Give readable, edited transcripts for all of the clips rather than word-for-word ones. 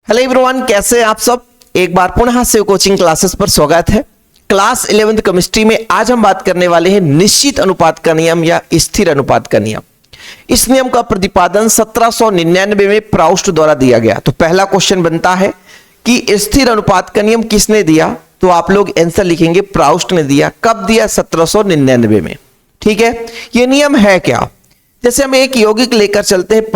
Hello everyone, कैसे हैं आप सब। एक बार पुनः शिव कोचिंग क्लासेस पर स्वागत है। क्लास 11th केमिस्ट्री में आज हम बात करने वाले हैं निश्चित अनुपात का नियम या स्थिर अनुपात का नियम। इस नियम का प्रतिपादन 1799 में प्राउस्ट द्वारा दिया गया। तो पहला क्वेश्चन बनता है कि स्थिर अनुपात का नियम किसने दिया, तो आप लोग आंसर लिखेंगे प्राउस्ट ने दिया। कब दिया? 1799 में। ठीक है, यह नियम है क्या? जैसे हम एक यौगिक लेकर चलते हैं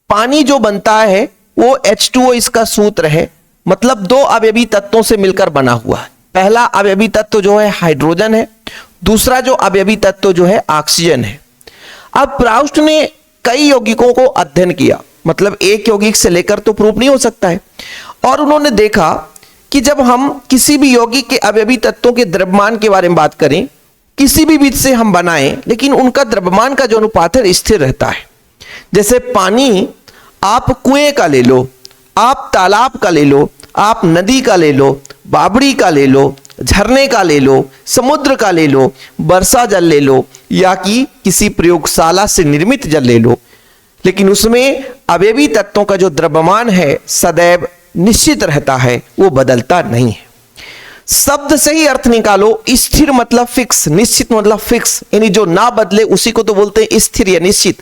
पानी जो बनता है वो H2O इसका सूत्र है, मतलब दो अवयवी तत्वों से मिलकर बना हुआ है। पहला अवयवी तत्व जो है हाइड्रोजन है, दूसरा जो अवयवी तत्व जो है ऑक्सीजन है। अब प्राउस्ट ने कई यौगिकों को अध्ययन किया, मतलब एक यौगिक से लेकर तो प्रूफ नहीं हो सकता है, और उन्होंने देखा कि जब हम किसी भी यौगिक के अवयवी तत्वों के द्रव्यमान के बारे में बात करें, किसी भी बीज से हम बनाएं, लेकिन उनका द्रव्यमान का जो अनुपात है स्थिर रहता है। जैसे पानी आप कुएं का ले लो, आप तालाब का ले लो, आप नदी का ले लो, बावड़ी का ले लो, झरने का ले लो, समुद्र का ले लो, वर्षा जल ले लो, या कि किसी प्रयोगशाला से निर्मित जल ले लो, लेकिन उसमें अवयवी तत्वों का जो द्रव्यमान है सदैव निश्चित रहता है, वो बदलता नहीं है। शब्द से ही अर्थ निकालो, स्थिर मतलब फिक्स, निश्चित मतलब फिक्स, यानी जो ना बदले उसी को तो बोलते हैं स्थिर या निश्चित।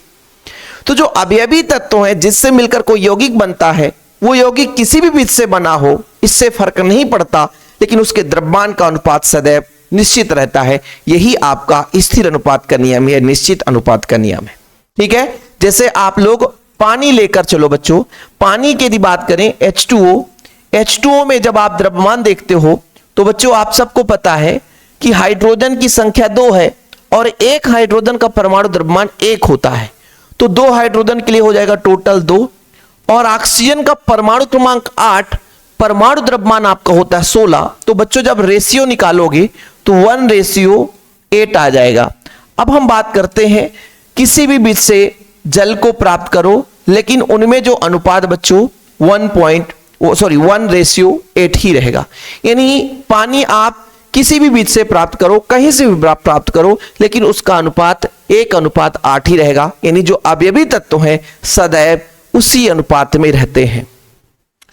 तो जो अवयवी तत्व है जिससे मिलकर कोई यौगिक बनता है, वो यौगिक किसी भी बीज से बना हो, इससे फर्क नहीं पड़ता, लेकिन उसके द्रव्यमान का अनुपात सदैव निश्चित रहता है। यही आपका स्थिर अनुपात का नियम है, निश्चित अनुपात का नियम है। ठीक है, जैसे आप लोग पानी लेकर चलो बच्चों, पानी की यदि बात करें H2O में जब आप द्रव्यमान देखते हो तो बच्चों आप सबको पता है कि हाइड्रोजन की संख्या 2 है और एक हाइड्रोजन का परमाणु द्रव्यमान 1 होता है, तो 2 हाइड्रोजन के लिए हो जाएगा टोटल 2, और ऑक्सीजन का परमाणु क्रमांक 8, परमाणु द्रव्यमान आपका होता है 16। तो बच्चों जब रेशियो निकालोगे तो 1:8 आ जाएगा। अब हम बात करते हैं किसी भी बीज से जल को प्राप्त करो, लेकिन उनमें जो अनुपात बच्चों 1:8 ही रहेगा। यानी पानी आप किसी भी बीज से प्राप्त करो, कहीं से भी प्राप्त करो, लेकिन उसका अनुपात 1:8 ही रहेगा। यानी जो अवयवी तत्व हैं सदैव उसी अनुपात में रहते हैं।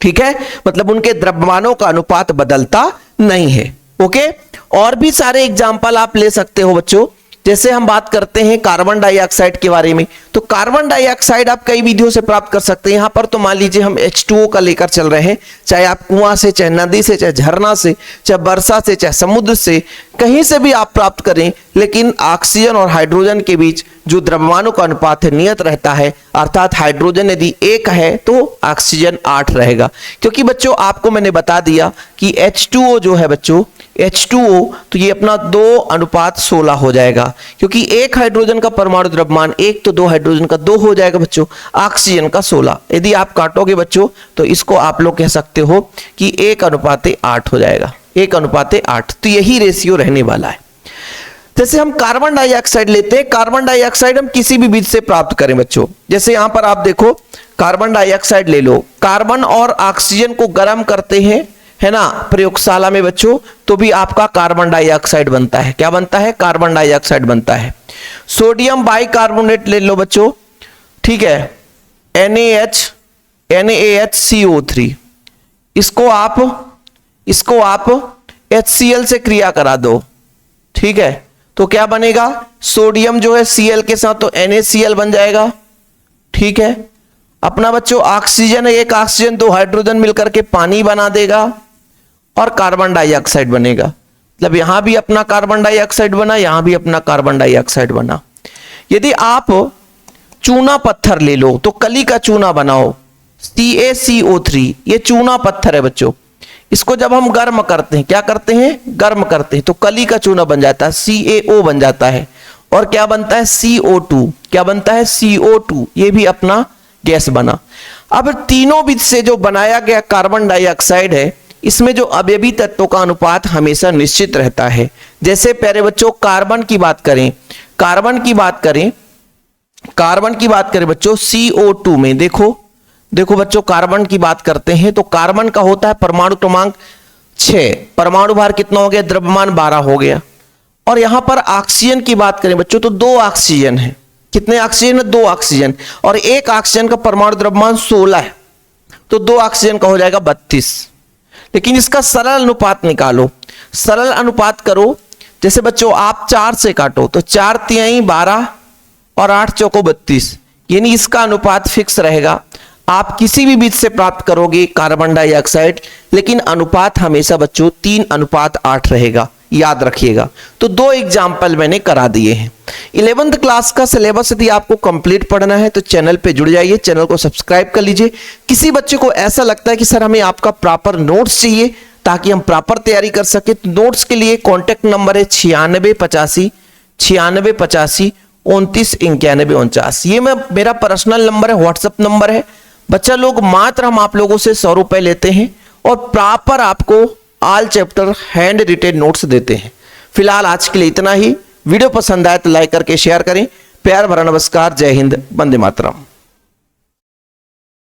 ठीक है, मतलब उनके द्रव्यमानों का अनुपात बदलता नहीं है। ओके, और भी सारे एग्जाम्पल आप ले सकते हो बच्चों। जैसे हम बात करते हैं कार्बन डाइऑक्साइड के बारे में, तो कार्बन डाइऑक्साइड आप कई विधियों से प्राप्त कर सकते हैं। यहां पर तो मान लीजिए हम H2O का लेकर चल रहे हैं, चाहे आप कुआं से, चाहे नदी से, चाहे झरना से, चाहे वर्षा से, चाहे समुद्र से, कहीं से भी आप प्राप्त करें, लेकिन ऑक्सीजन और हाइड्रोजन के बीच जो द्रव्यमानों का अनुपात है नियत रहता है, अर्थात हाइड्रोजन यदि 1 है तो ऑक्सीजन 8 रहेगा। क्योंकि बच्चों आपको मैंने बता दिया कि H2O जो है बच्चों H2O, तो ये अपना 2:16 हो जाएगा, क्योंकि एक हाइड्रोजन का परमाणु द्रव्यमान 1, तो 2 हाइड्रोजन का 2 हो जाएगा बच्चों, ऑक्सीजन का 16। यदि आप काटोगे बच्चों तो इसको आप लोग कह सकते हो कि 1:8 हो जाएगा, 1:8। तो यही रेशियो रहने वाला है। जैसे हम कार्बन डाइऑक्साइड लेते हैं, कार्बन डाइऑक्साइड हम किसी भी बीज से प्राप्त करें बच्चों, जैसे यहां पर आप देखो कार्बन डाइऑक्साइड ले लो, कार्बन और ऑक्सीजन को गर्म करते हैं, है ना, प्रयोगशाला में बच्चों, तो भी आपका कार्बन डाइऑक्साइड बनता है। क्या बनता है? कार्बन डाइऑक्साइड बनता है। सोडियम बाइकार्बोनेट ले लो बच्चों, ठीक है, NaHCO3, इसको आप HCl से क्रिया करा दो, ठीक है, तो क्या बनेगा? सोडियम जो है Cl के साथ तो NaCl बन जाएगा। ठीक है, अपना बच्चों ऑक्सीजन है, एक ऑक्सीजन 2 हाइड्रोजन मिलकर के पानी बना देगा और कार्बन डाइऑक्साइड बनेगा। मतलब यहां भी अपना कार्बन डाइऑक्साइड बना, यहां भी अपना कार्बन डाइऑक्साइड बना। यदि आप चूना पत्थर ले लो, तो कली का चूना बनाओ, CaCO3, ये चूना पत्थर है बच्चों। इसको जब हम गर्म करते हैं, क्या करते हैं? गर्म करते हैं, तो कली का चूना बन जाता है, CaO बन जाता है, और क्या बनता है? CO2। क्या बनता है? CO2, ये भी अपना गैस बना। अब तीनों बीज से जो बनाया गया कार्बन डाइऑक्साइड है, इसमें जो अवयवी तत्वों का अनुपात हमेशा निश्चित रहता है। जैसे पहले बच्चों कार्बन की बात करें बच्चों CO2 में देखो बच्चों, कार्बन की बात करते हैं तो कार्बन का होता है परमाणु क्रमांक 6, परमाणु भार कितना हो गया? द्रव्यमान 12 हो गया। और यहां पर ऑक्सीजन की बात करें बच्चों तो 2 ऑक्सीजन है। कितने ऑक्सीजन है? 2 ऑक्सीजन, और एक ऑक्सीजन का परमाणु द्रव्यमान 16 है। तो 2 ऑक्सीजन का हो जाएगा 32। लेकिन इसका सरल अनुपात निकालो, सरल अनुपात करो। जैसे बच्चों आप 4 से काटो तो 4 तिहाई 12 और 8 चौको 32, यानी इसका अनुपात फिक्स रहेगा। आप किसी भी बीज से प्राप्त करोगे कार्बन डाइऑक्साइड, लेकिन अनुपात हमेशा बच्चों 3:8 रहेगा, याद रखिएगा। तो 2 एग्जाम्पल मैंने करा दिए हैं। 11th क्लास का सिलेबस यदि आपको कंप्लीट पढ़ना है तो चैनल पे जुड़ जाइए, चैनल को सब्सक्राइब कर लीजिए। किसी बच्चे को ऐसा लगता है कि सर हमें आपका प्रॉपर नोट्स चाहिए ताकि हम प्रॉपर तैयारी कर सके, तो नोट्स के लिए कॉन्टैक्ट नंबर है 9685 9685 29 91 49। ये मेरा पर्सनल नंबर है, व्हाट्सएप नंबर है। बच्चा लोग मात्र हम आप लोगों से 100 रुपए लेते हैं और प्रॉपर आपको all chapter hand retain notes देते हैं। फिलहाल आज के लिए इतना ही। वीडियो पसंद आए तो लाइक करके शेयर करें। प्यार भरा नमस्कार, जय हिंद, वंदे मातरम।